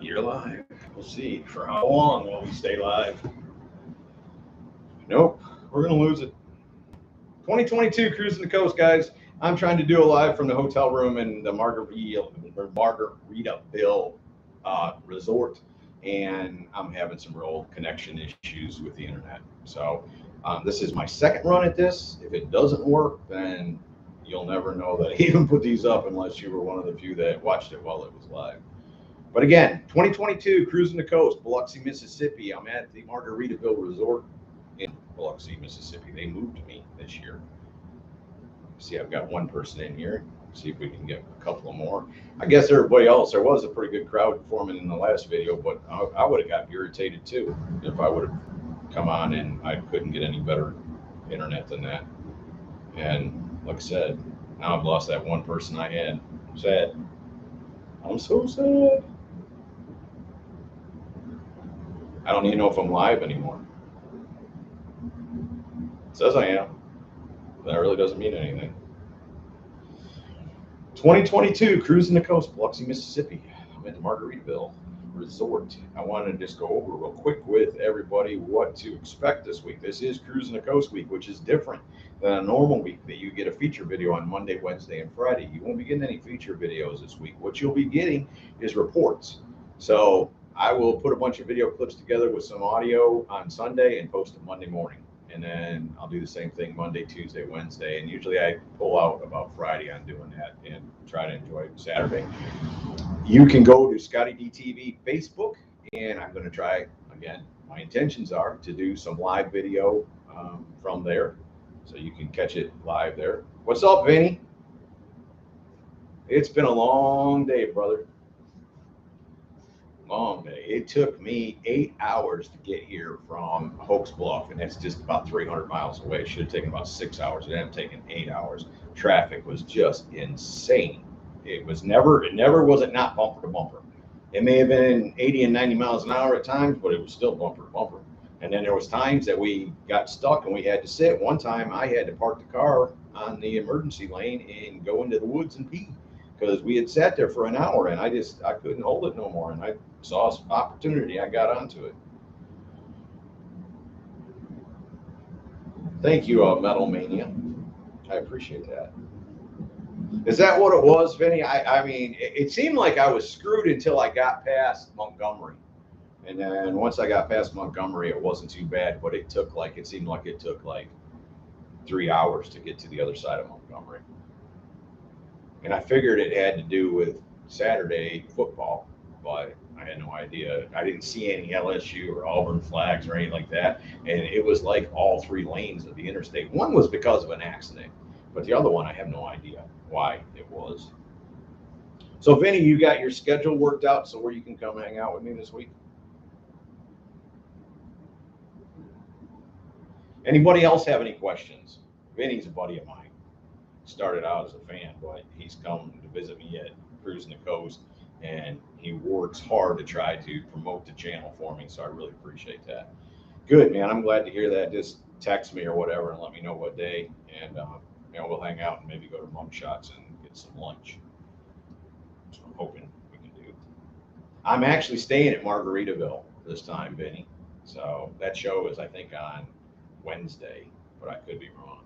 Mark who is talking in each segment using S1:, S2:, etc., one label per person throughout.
S1: You're live. We'll see for how long will we stay live. Nope, we're gonna lose it. 2022 Cruising the Coast, guys. I'm trying to do a live from the hotel room in the Margaritaville Resort, and I'm having some real connection issues with the internet. So this is my second run at this. If it doesn't work, then you'll never know that I even put these up unless you were one of the few that watched it while it was live. But again, 2022 Cruising the Coast, Biloxi, Mississippi. I'm at the Margaritaville Resort in Biloxi, Mississippi. They moved me this year. See, I've got one person in here. See if we can get a couple of more. I guess everybody else, there was a pretty good crowd forming in the last video, but I would have got irritated too if I would have come on and I couldn't get any better internet than that. And like I said, now I've lost that one person I had. I'm sad. I'm so sad. I don't even know if I'm live anymore. It says I am. That really doesn't mean anything. 2022 Cruising the Coast, Biloxi, Mississippi. I'm at the Margaritaville Resort. I wanted to just go over real quick with everybody what to expect this week. This is Cruising the Coast week, which is different than a normal week that you get a feature video on Monday, Wednesday, and Friday. You won't be getting any feature videos this week. What you'll be getting is reports. So I will put a bunch of video clips together with some audio on Sunday and post it Monday morning. And then I'll do the same thing Monday, Tuesday, Wednesday. And usually I pull out about Friday on doing that and try to enjoy Saturday. You can go to ScottieDTV Facebook, and I'm going to try, again, my intentions are to do some live video from there. So you can catch it live there. What's up, Vinny? It's been a long day, brother. Long day. It took me 8 hours to get here from Hoax Bluff, and that's just about 300 miles away. It should have taken about 6 hours. It ended up taking 8 hours. Traffic was just insane. It never wasn't not bumper to bumper. It may have been 80 and 90 miles an hour at times, but it was still bumper to bumper. And then there was times that we got stuck and we had to sit. One time I had to park the car on the emergency lane and go into the woods and pee, because we had sat there for an hour and I couldn't hold it no more. And I saw some opportunity. I got onto it. Thank you, Metal Mania. I appreciate that. Is that what it was, Vinny? I mean, it seemed like I was screwed until I got past Montgomery. And then once I got past Montgomery, it wasn't too bad, but it seemed like it took like 3 hours to get to the other side of Montgomery. And I figured it had to do with Saturday football, but I had no idea. I didn't see any LSU or Auburn flags or anything like that. And it was like all 3 lanes of the interstate. One was because of an accident, but the other one, I have no idea why it was. So, Vinny, you got your schedule worked out so where you can come hang out with me this week? Anybody else have any questions? Vinny's a buddy of mine. Started out as a fan, but he's come to visit me at Cruising the Coast, and he works hard to try to promote the channel for me, so I really appreciate that. Good, man. I'm glad to hear that. Just text me or whatever and let me know what day, and we'll hang out and maybe go to Mug Shots and get some lunch. So I'm hoping we can do. I'm actually staying at Margaritaville this time, Vinny. So that show is, I think, on Wednesday, but I could be wrong.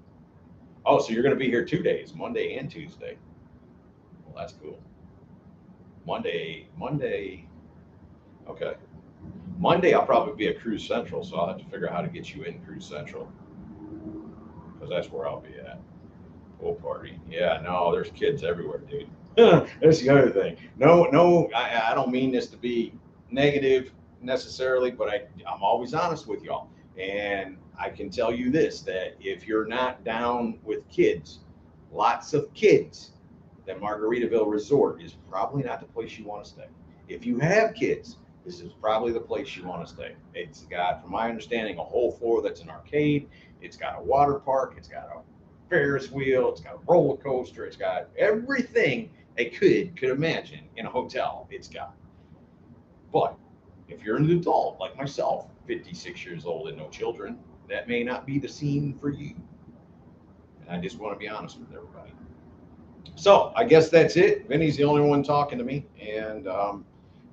S1: Oh, so you're going to be here 2 days, Monday and Tuesday. Well, that's cool. Monday. Okay. Monday, I'll probably be at Cruise Central, so I'll have to figure out how to get you in Cruise Central, because that's where I'll be at. Pool party. Yeah, no, there's kids everywhere, dude. That's the other thing. No, I don't mean this to be negative necessarily, but I'm always honest with y'all. And I can tell you this, that if you're not down with kids, lots of kids, that Margaritaville Resort is probably not the place you want to stay. If you have kids, this is probably the place you want to stay. It's got, from my understanding, a whole floor that's an arcade. It's got a water park. It's got a Ferris wheel. It's got a roller coaster. It's got everything a kid could imagine in a hotel. It's got. But if you're an adult like myself, 56 years old and no children, that may not be the scene for you. And I just want to be honest with everybody. So I guess that's it. Vinny's the only one talking to me. And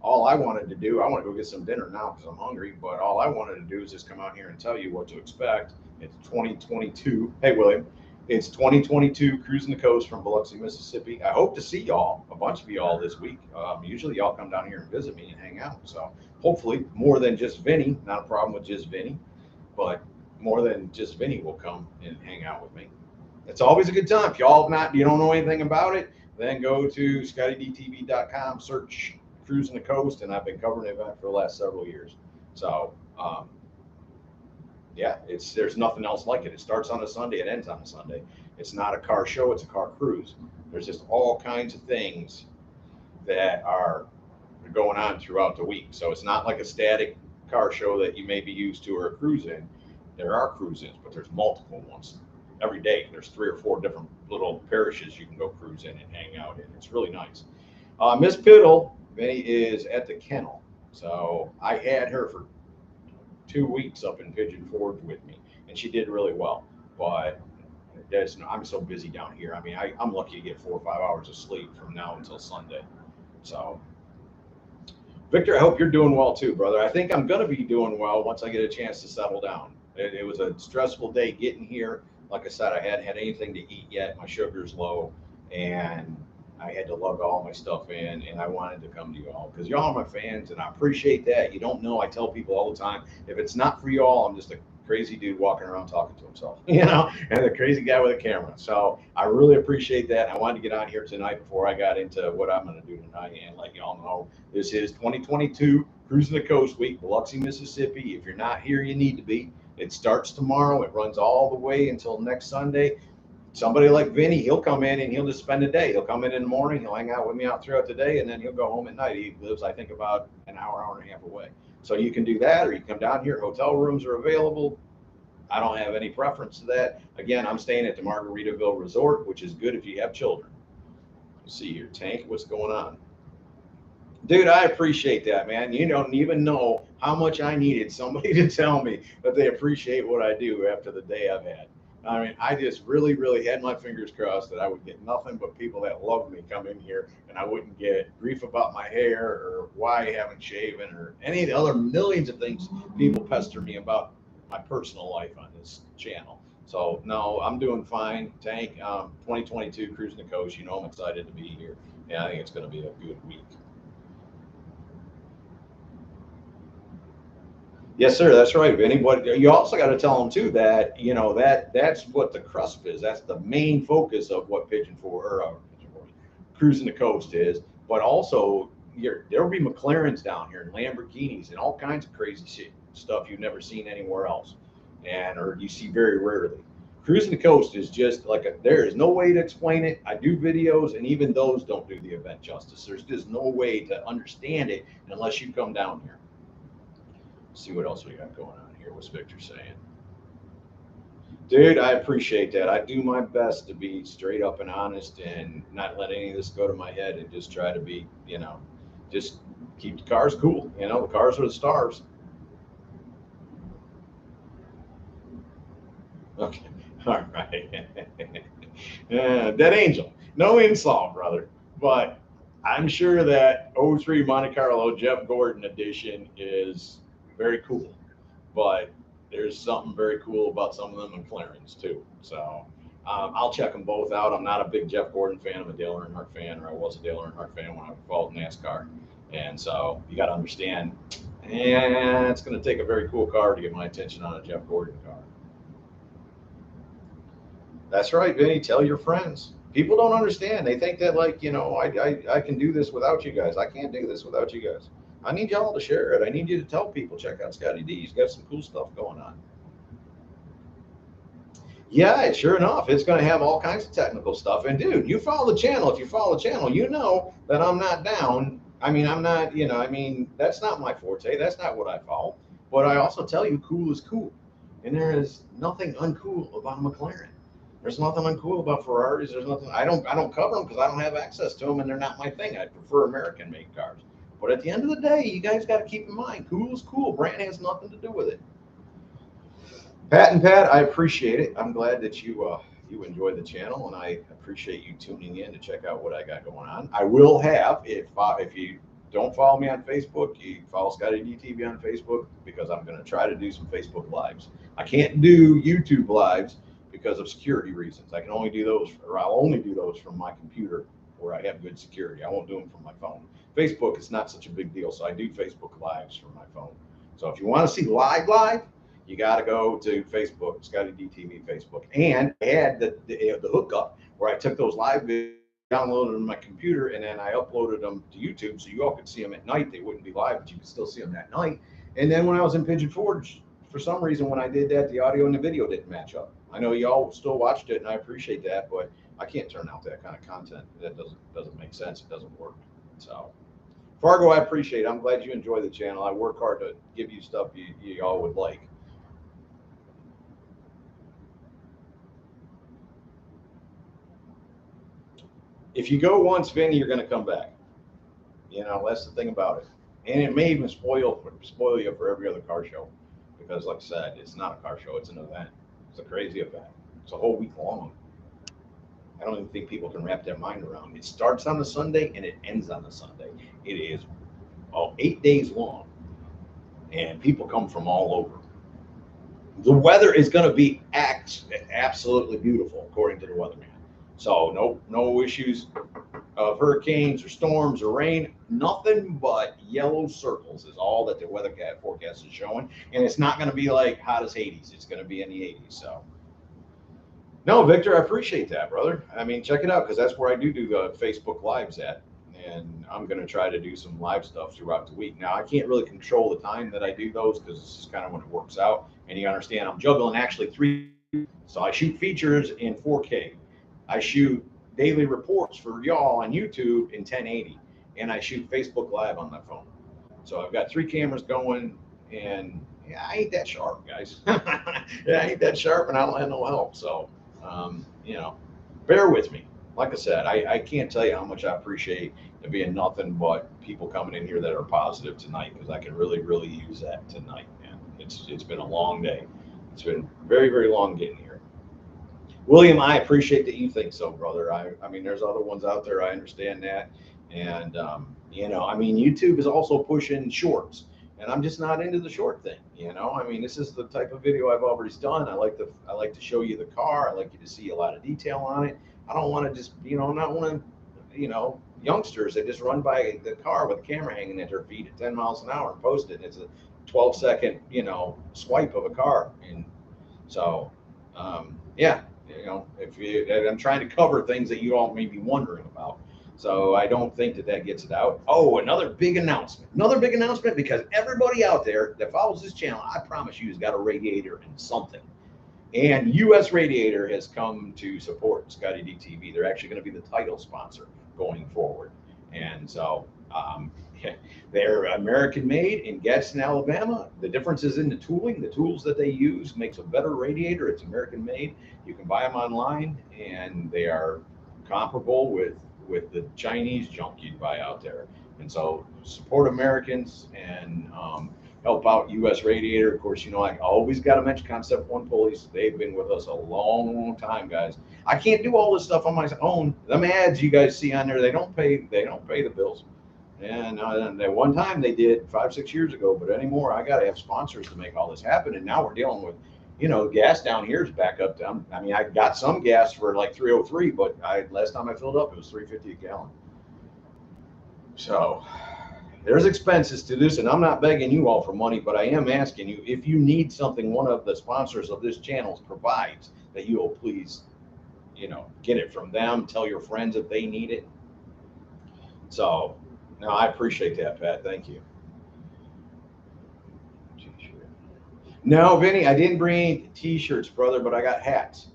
S1: all I wanted to do, I want to go get some dinner now because I'm hungry, but all I wanted to do is just come out here and tell you what to expect. It's 2022. Hey, William, it's 2022 Cruising the Coast from Biloxi, Mississippi. I hope to see y'all, a bunch of y'all this week. Usually y'all come down here and visit me and hang out. So hopefully more than just Vinny, not a problem with just Vinny, but more than just Vinny will come and hang out with me. It's always a good time. If you don't know anything about it, then go to ScottieDTV.com, search Cruising the Coast, and I've been covering the event for the last several years. So, yeah, there's nothing else like it. It starts on a Sunday, it ends on a Sunday. It's not a car show, it's a car cruise. There's just all kinds of things that are going on throughout the week. So it's not like a static car show that you may be used to or a cruise in. There are cruise-ins, but there's multiple ones. Every day, there's 3 or 4 different little parishes you can go cruise in and hang out in. It's really nice. Miss Piddle, Vinny, is at the kennel. So I had her for 2 weeks up in Pigeon Forge with me, and she did really well. But I'm so busy down here. I mean, I'm lucky to get 4 or 5 hours of sleep from now until Sunday. So, Victor, I hope you're doing well too, brother. I think I'm going to be doing well once I get a chance to settle down. It was a stressful day getting here. Like I said, I hadn't had anything to eat yet. My sugar's low, and I had to lug all my stuff in, and I wanted to come to you all because y'all are my fans, and I appreciate that. You don't know, I tell people all the time, if it's not for y'all, I'm just a crazy dude walking around talking to himself, and a crazy guy with a camera. So I really appreciate that. I wanted to get on here tonight before I got into what I'm going to do tonight and let y'all know this is 2022 Cruising the Coast Week, Biloxi, Mississippi. If you're not here, you need to be. It starts tomorrow. It runs all the way until next Sunday. Somebody like Vinny, he'll come in and he'll just spend the day. He'll come in the morning, he'll hang out with me out throughout the day, and then he'll go home at night. He lives, I think, about an hour and a half away. So you can do that, or you can come down here. Hotel rooms are available. I don't have any preference to that. Again, I'm staying at the Margaritaville Resort, which is good if you have children. Let's see here, Tank, what's going on? Dude, I appreciate that, man. You don't even know how much I needed somebody to tell me that they appreciate what I do after the day I've had. I mean, I just really, really had my fingers crossed that I would get nothing but people that love me come in here, and I wouldn't get grief about my hair or why I haven't shaven or any of the other millions of things people pester me about my personal life on this channel. So, no, I'm doing fine. Tank, 2022 Cruising the Coast. You know I'm excited to be here. Yeah, I think it's going to be a good week. Yes, sir. That's right, Vinny. But you also got to tell them too that that's what the CRUSP is. That's the main focus of what Cruising the Coast is. But also, there'll be McLarens down here and Lamborghinis and all kinds of crazy stuff you've never seen anywhere else, or you see very rarely. Cruising the Coast is just like there is no way to explain it. I do videos, and even those don't do the event justice. There's just no way to understand it unless you come down here. See what else we got going on here. What's Victor saying? Dude, I appreciate that. I do my best to be straight up and honest and not let any of this go to my head and just try to be, just keep the cars cool. The cars are the stars. Okay. All right. Dead Angel. No insult, brother. But I'm sure that 03 Monte Carlo Jeff Gordon edition is very cool, but there's something very cool about some of them McLarens too. So I'll check them both out. I'm not a big Jeff Gordon fan. I'm a Dale Earnhardt fan, or I was a Dale Earnhardt fan when I followed NASCAR. And so you got to understand, it's going to take a very cool car to get my attention on a Jeff Gordon car. That's right, Vinny. Tell your friends. People don't understand. They think that I can do this without you guys. I can't do this without you guys. I need y'all to share it. I need you to tell people, check out Scottie D. He's got some cool stuff going on. Yeah, sure enough, it's going to have all kinds of technical stuff. And dude, you follow the channel. If you follow the channel, you know that I'm not down. I mean, I'm not, that's not my forte. That's not what I follow. But I also tell you, cool is cool. And there is nothing uncool about a McLaren. There's nothing uncool about Ferraris. There's nothing. I don't cover them because I don't have access to them, and they're not my thing. I prefer American-made cars. But at the end of the day, you guys got to keep in mind, cool is cool. Brand has nothing to do with it. Pat and Pat, I appreciate it. I'm glad that you enjoy the channel, and I appreciate you tuning in to check out what I got going on. I will have, if you don't follow me on Facebook, you can follow ScottieDTV on Facebook, because I'm going to try to do some Facebook Lives. I can't do YouTube Lives because of security reasons. I can only do those, or I'll only do those from my computer where I have good security. I won't do them from my phone. Facebook is not such a big deal, so I do Facebook Lives from my phone. So if you want to see live, you got to go to Facebook, ScottieDTV Facebook. And I had the hookup where I took those live videos, downloaded them on my computer, and then I uploaded them to YouTube so you all could see them at night. They wouldn't be live, but you could still see them at night. And then when I was in Pigeon Forge, for some reason, when I did that, the audio and the video didn't match up. I know y'all still watched it, and I appreciate that, but I can't turn out that kind of content. That doesn't make sense. It doesn't work. So, Fargo, I appreciate it. I'm glad you enjoy the channel. I work hard to give you stuff you all would like. If you go once, Vinny, you're going to come back. You know, that's the thing about it. And it may even spoil you for every other car show, because, like I said, it's not a car show. It's an event. It's a crazy event. It's a whole week long. I don't even think people can wrap their mind around. It starts on a Sunday and it ends on a Sunday. It is 8 days long, and people come from all over. The weather is going to be absolutely beautiful, according to the weatherman. So no issues of hurricanes or storms or rain. Nothing but yellow circles is all that the weather forecast is showing. And it's not going to be like hot as Hades. It's going to be in the 80s. So, no, Victor, I appreciate that, brother. I mean, check it out, because that's where I do the Facebook Lives at. And I'm going to try to do some live stuff throughout the week. Now, I can't really control the time that I do those, because this is kind of when it works out. And you understand, I'm juggling actually 3. So I shoot features in 4K. I shoot daily reports for y'all on YouTube in 1080, and I shoot Facebook Live on my phone. So I've got 3 cameras going, and yeah, I ain't that sharp, guys. Yeah, I ain't that sharp, and I don't have no help. So, you know, bear with me. Like I said, I can't tell you how much I appreciate it being nothing but people coming in here that are positive tonight, because I can really, really use that tonight, man. It's been a long day. It's been very, very long getting here. William, I appreciate that you think so, brother. I mean, there's other ones out there. I understand that. And, you know, I mean, YouTube is also pushing shorts, and I'm just not into the short thing. You know, I mean, this is the type of video I've already done. I like to show you the car. I like you to see a lot of detail on it. I don't want to just, you know, not want to, you know, youngsters that just run by the car with a camera hanging at their feet at 10 miles an hour and post it. And it's a 12-second, you know, swipe of a car. And so, yeah. You know, I'm trying to cover things that you all may be wondering about. So I don't think that gets it out. Oh, another big announcement, because everybody out there that follows this channel, I promise you, has got a radiator and something. And US Radiator has come to support ScottieDTV. They're actually going to be the title sponsor going forward. And so, they're American made in Gadsden, Alabama. The difference is in the tooling. The tools that they use makes a better radiator. It's American made. You can buy them online, and they are comparable with the Chinese junk you'd buy out there. And so support Americans and help out US Radiator. Of course, you know, I always got to mention Concept One Pulleys. They've been with us a long, long time, guys. I can't do all this stuff on my own. Them ads you guys see on there, they don't pay the bills. And that one time they did 5-6 years ago, but anymore, I got to have sponsors to make all this happen. And now we're dealing with, you know, gas down here is back up down. I mean, I got some gas for like 303, but last time I filled up, it was 350 a gallon. So there's expenses to this, and I'm not begging you all for money, but I am asking you, if you need something one of the sponsors of this channel provides, that you will please, you know, get it from them. Tell your friends if they need it. So, no, I appreciate that, Pat. Thank you. No, Vinny, I didn't bring T-shirts, brother, but I got hats.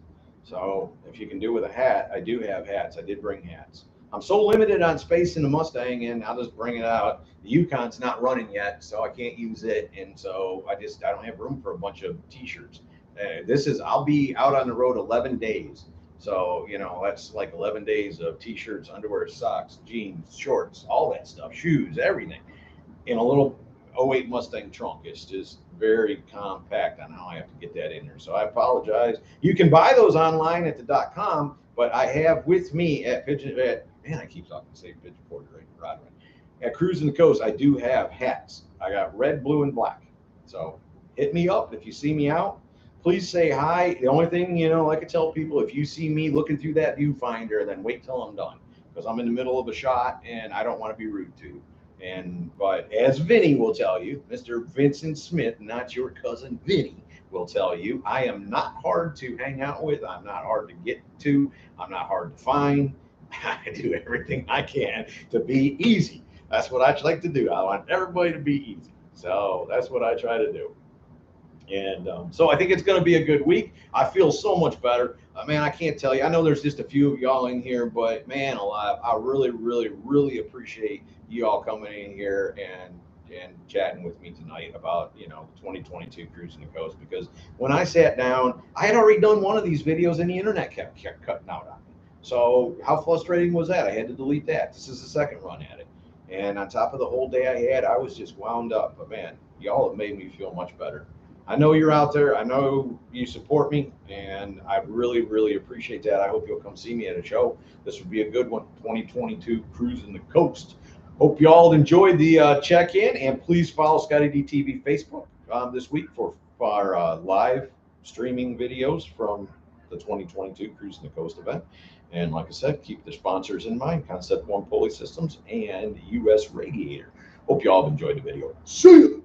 S1: So if you can do with a hat, I do have hats. I did bring hats. I'm so limited on space in the Mustang, and I'll just bring it out. The Yukon's not running yet, so I can't use it, and so I don't have room for a bunch of T-shirts. I'll be out on the road 11 days. So, you know, that's like 11 days of T-shirts, underwear, socks, jeans, shorts, all that stuff, shoes, everything in a little 08 Mustang trunk. It's just very compact on how I have to get that in there. So I apologize. You can buy those online at the .com, but I have with me at man, I keep talking to say Pigeon Forge, right? Rodman. at Cruisin the Coast, I do have hats. I got red, blue, and black. So hit me up if you see me out. Please say hi. The only thing, like I tell people, if you see me looking through that viewfinder, then wait till I'm done, because I'm in the middle of a shot and I don't want to be rude to you. But as Vinny will tell you, Mr. Vincent Smith, not your cousin Vinny, will tell you, I am not hard to hang out with. I'm not hard to get to. I'm not hard to find. I do everything I can to be easy. That's what I like to do. I want everybody to be easy. So that's what I try to do. And so I think it's going to be a good week. I feel so much better. Man, I can't tell you. I know there's just a few of y'all in here, but man, alive, I really, really, really appreciate you all coming in here and chatting with me tonight about 2022 Cruisin the Coast. Because when I sat down, I had already done one of these videos and the internet kept cutting out on me. So how frustrating was that? I had to delete that. This is the second run at it. And on top of the whole day I had, I was just wound up. But man, y'all have made me feel much better. I know you're out there. I know you support me, and I really, really appreciate that. I hope you'll come see me at a show. This would be a good one. 2022 Cruisin the Coast. Hope you all enjoyed the check-in, and please follow ScottieDTV Facebook this week for our live streaming videos from the 2022 Cruisin the Coast event. And like I said, keep the sponsors in mind: Concept One Pulley Systems and US Radiator. Hope you all have enjoyed the video. See you.